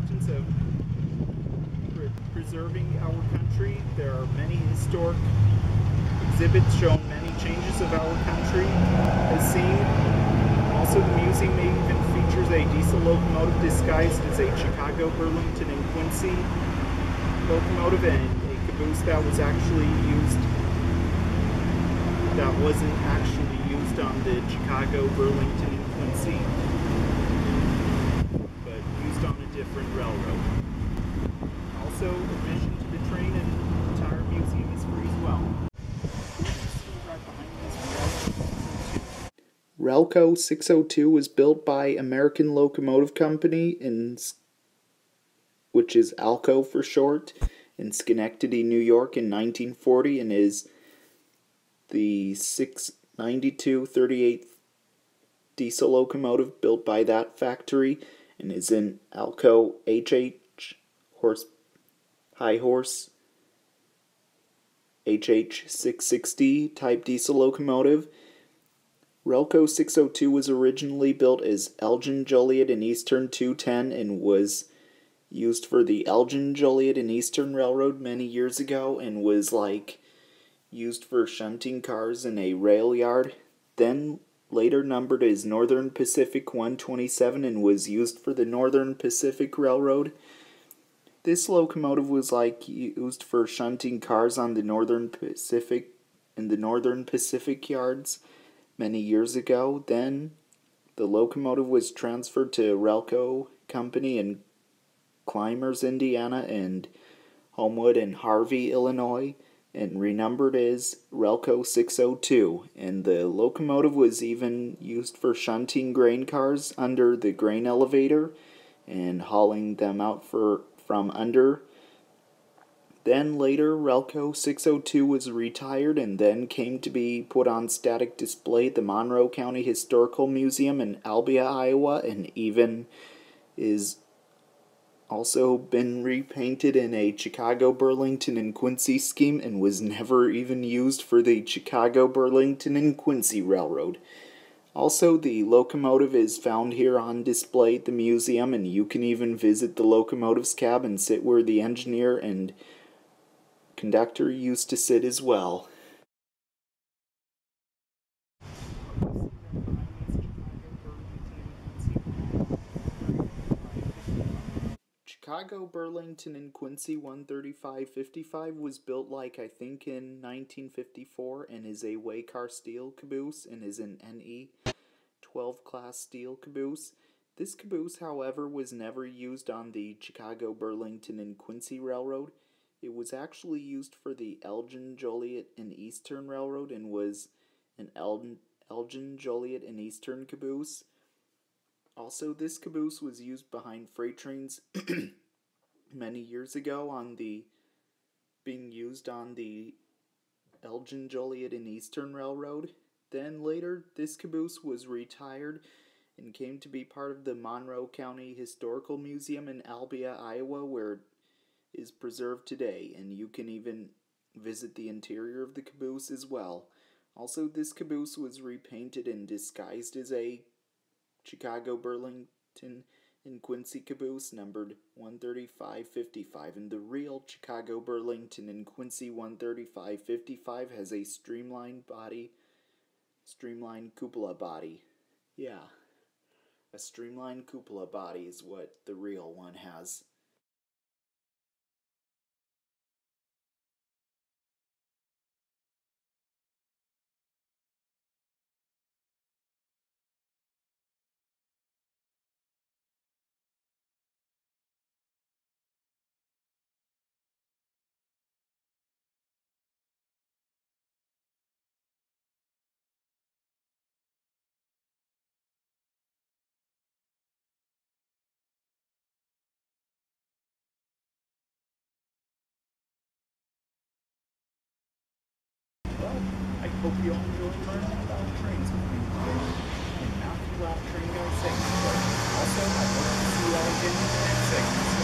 importance of preserving our country. There are many historic exhibits showing many changes of our country as seen. Also, the museum even features a diesel locomotive disguised as a Chicago, Burlington, and Quincy locomotive, and a caboose that wasn't actually used on the Chicago, Burlington, and Quincy, but used on a different railroad. Also, admission to the train and the entire museum is free as well. Relco 602 was built by American Locomotive Company, which is ALCO for short, in Schenectady, New York in 1940, and is the 692/38 diesel locomotive built by that factory, and is an ALCO high horse HH 660 type diesel locomotive. Relco 602 was originally built as Elgin, Joliet, and Eastern 210 and was used for the Elgin, Joliet, and Eastern Railroad many years ago and was used for shunting cars in a rail yard. Then later numbered as Northern Pacific 127 and was used for the Northern Pacific Railroad. This locomotive was used for shunting cars on the Northern Pacific yards many years ago. Then the locomotive was transferred to Relco Company in Clymers, Indiana, and Homewood and Harvey, Illinois, and renumbered as Relco 602. And the locomotive was even used for shunting grain cars under the grain elevator and hauling them out from under. Then later, Relco 602 was retired and then came to be put on static display at the Monroe County Historical Museum in Albia, Iowa, and even is also been repainted in a Chicago, Burlington, and Quincy scheme and was never even used for the Chicago, Burlington, and Quincy Railroad. Also, the locomotive is found here on display at the museum, and you can even visit the locomotive's cab and sit where the engineer and conductor used to sit as well. Chicago, Burlington, and Quincy 135/55 was built I think in 1954 and is a Waycar steel caboose and is an NE 12 class steel caboose. This caboose, however, was never used on the Chicago, Burlington, and Quincy Railroad. It was actually used for the Elgin, Joliet, and Eastern Railroad and was an Elgin, Joliet, and Eastern caboose. Also, this caboose was used behind freight trains many years ago being used on the Elgin, Joliet, and Eastern Railroad. Then later, this caboose was retired and came to be part of the Monroe County Historical Museum in Albia, Iowa, where it is preserved today, and you can even visit the interior of the caboose as well. Also, this caboose was repainted and disguised as a Chicago, Burlington, and Quincy caboose numbered 135/55, and the real Chicago, Burlington, and Quincy 135/55 has a streamlined cupola body. Yeah, a streamlined cupola body is what the real one has. Well, I hope you all enjoyed learning about trains with me today. And not too loud train guys segment, but also I hope to see you all again in the next segment.